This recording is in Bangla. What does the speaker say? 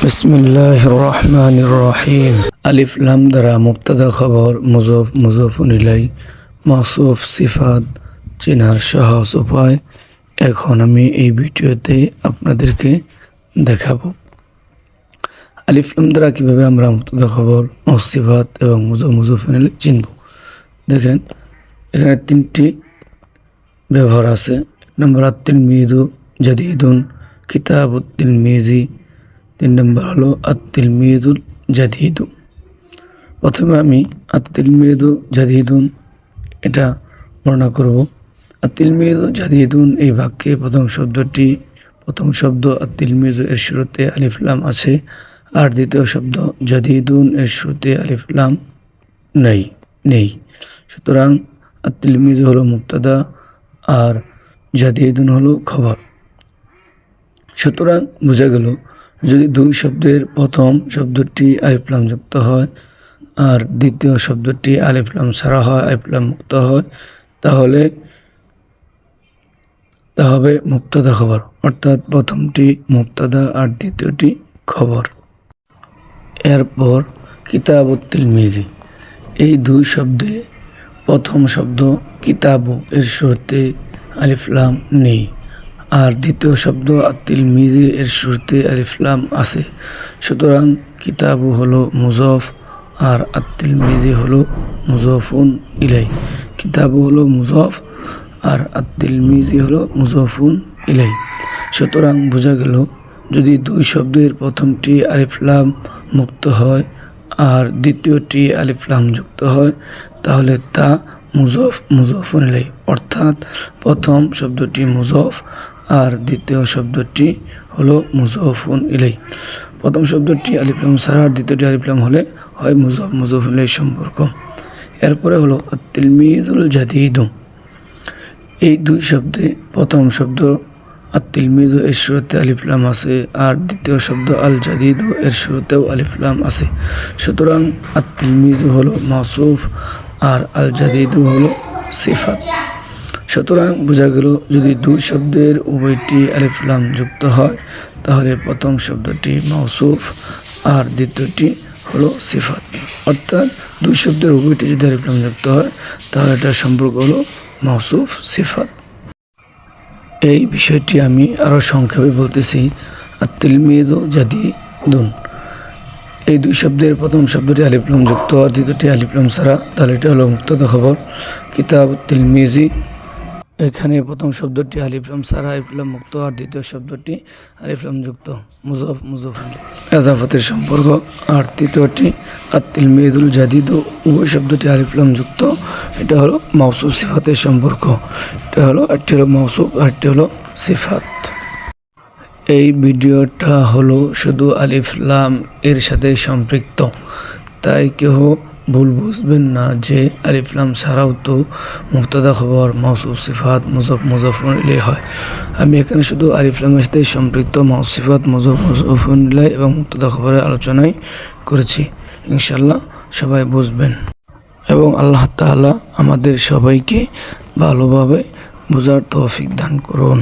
বিসমিল্লাহির রহমানির রহিম। আলিফ লাম দ্বারা মুবতাদা খবর মুযাফ মুযাফুন ইলাইহি মাওসুফ সিফাত চেনার সহজ উপায় এখন আমি এই ভিডিওতে আপনাদেরকে দেখাবো। আলিফ লাম দ্বারা কিভাবে আমরা মুবতাদা খবর মাওসুফ সিফাত এবং মুযাফ মুযাফুন ইলাইহি চিনব। দেখেন এখানে তিনটি ব্যবহার আছে। এক নম্বর আত-তিলমিযু জাদীদুন কিতাবুত তিলমিজি, 3 নম্বর হলো আত-তিলমিযুল জাদীদু। প্রথমে আমি আত-তিলমিযু জাদীদুন এটা বর্ণনা করব। আত-তিলমিযু জাদীদুন এই বাক্যে প্রথম শব্দ আত-তিলমিযু এর শুরুতে আলিফ লাম আছে, আর দ্বিতীয় শব্দ জাদীদুন এর শুরুতে আলিফ লাম নেই। সুতরাং আত-তিলমিযু হলো মুবতাদা আর জাদীদুন হলো খবর। সুতরাং বোঝা গেল, যদি দুই শব্দের প্রথম শব্দটি আলিফ লাম যুক্ত হয় আর দ্বিতীয় শব্দটি আলিফ লাম ছাড়া হয়, আলিফ লাম মুক্ত হয়, তাহলে তা হবে মুবতাদা খবর, অর্থাৎ প্রথমটি মুবতাদা আর দ্বিতীয়টি খবর। এরপর কিতাবুত তিলমিজি, এই দুই শব্দে প্রথম শব্দ কিতাবু এর শুরুতে আলিফ লাম নেই, আর দ্বিতীয় শব্দ আত-তিলমিজি এর শুরুতে আলিফ লাম আছে। সুতরাং কিতাবু হলো মুযাফ আর আত-তিলমিজি হলো মুযাফুন ইলাইহি। কিতাবু হলো মুযাফ আর আত-তিলমিজি হলো মুযাফুন ইলাইহি। সুতরাং বোঝা গেল, যদি দুই শব্দের প্রথমটি আলিফ লাম মুক্ত হয় আর দ্বিতীয়টি আলিফ লাম যুক্ত হয়, তাহলে তা মুযাফ মুযাফুন ইলাইহি, অর্থাৎ প্রথম শব্দটি মুযাফ আর দ্বিতীয় শব্দটি হলো মুযাফুন ইলাইহি। প্রথম শব্দটি আলিফ লাম ছাড়া আর দ্বিতীয়টি আলিফ লাম হলে হয় মুযাফ মুযাফুন ইলাইহি সম্পর্ক। এরপরে হলো আত-তিলমিযুল জাদীদু, এই দুই শব্দে প্রথম শব্দ আত-তিলমিযু এর শুরুতে আলিফ লাম আছে, আর দ্বিতীয় শব্দ আল জাদীদু এর শুরুতেও আলিফ লাম আছে। সুতরাং আত-তিলমিযু হলো মাওসুফ আর আল জাদীদু হলো সিফাত। সুতরাং বোঝা গেল, যদি দুই শব্দের উভয়টি আলিফ লাম যুক্ত হয়, তাহলে প্রথম শব্দটি মাওসুফ আর দ্বিতীয়টি হলো সিফাত, অর্থাৎ দুই শব্দের উভয়টি যদি আলিফ লাম যুক্ত হয়, তাহলে এটার সম্পর্ক হলো মাওসুফ সিফাত। এই বিষয়টি আমি আরও সংক্ষেপে বলতেছি। আত-তিলমিযু জাদীদুন, এই দুই শব্দের প্রথম শব্দটি আলিফ লাম যুক্ত আর দ্বিতীয়টি আলিফ লাম ছাড়া, তাহলে এটা হলো মুবতাদা খবর। কিতাবুত তিলমিজি, এখানে প্রথম শব্দটি আলিফ লাম ছাড়া আলিফ লাম মুক্ত আর দ্বিতীয় শব্দটি আলিফ লাম যুক্ত, মুযাফ মুযাফুন ইজাফাতের সম্পর্ক। আর তৃতীয়টি আত-তিলমিযুল জাদীদু, উভয় শব্দটি আলিফ লাম যুক্ত, এটা হলো মাওসুফ সিফাতের সম্পর্ক। একটি হলো মাওসুফ আর একটি হলো সিফাত। এই ভিডিওটা হলো শুধু আলিফ লাম এর সাথে সম্পৃক্ত, তাই কেউ ভুল বুঝবেন না যে আলিফ লাম ছাড়াও তো মুবতাদা খবর মাওসুফ সিফাত মুযাফ মুযাফুন ইলাইহি হয়। আমি এখানে শুধু আলিফ লামের সাথে সম্পৃক্ত মাওসুফ সিফাত মুযাফ মুযাফুন ইলাইহি এবং মুবতাদা খবরের আলোচনাই করেছি। ইনশাআল্লাহ সবাই বুঝবেন এবং আল্লাহ তাআলা আমাদের সবাইকে ভালোভাবে বোঝার তৌফিক দান করুন।